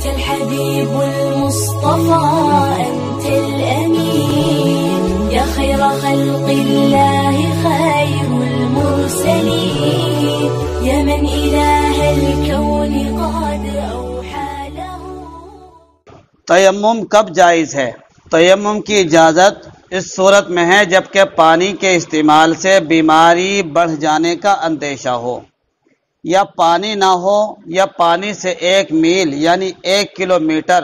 أنت الحبيب المصطفى أنت الأمين يا خير خلق الله خير المرسلين يا من إله الكون قد أوحى له. تیمم کب جائز ہے؟ تیمم کی اجازت اس صورت میں ہے جبکہ پانی کے استعمال سے بیماری بڑھ جانے کا اندیشہ ہو، یا پانی نہ ہو، یا پانی سے 1 میل یعنی 1 کلومیٹر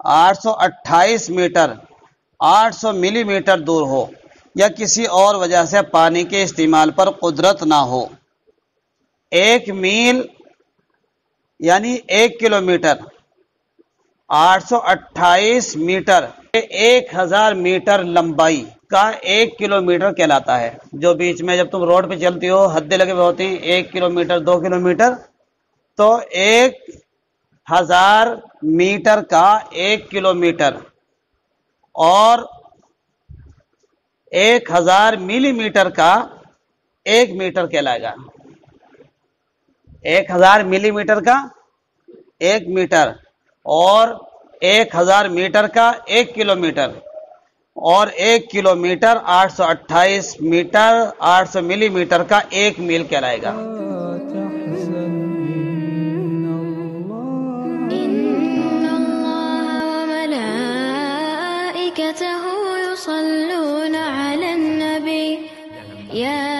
828 میٹر 800 ملی میٹر دور ہو، یا کسی اور وجہ سے پانی کے استعمال پر قدرت نہ ہو. 1 میل یعنی 1 کلومیٹر 828 میٹر 1000 میٹر لمبائی کا 1 کلومیٹر کہلاتا ہے. جو بیچ میں جب تم روڈ پہ چلتی ہو حدیں لگے ہوئے ہوتی ہیں 1 کلومیٹر 2 کلومیٹر، تو 1000 میٹر کا 1 کلومیٹر اور 1000 ملی میٹر کا 1 میٹر کہلائے گا. 1000 ملی میٹر کا 1 میٹر اور 1000 میٹر کا 1 کلومیٹر اور 1 کلومیٹر 828 میٹر 800 ملی میٹر کا 1 میل کہلائے گا. يصلون على النبي يا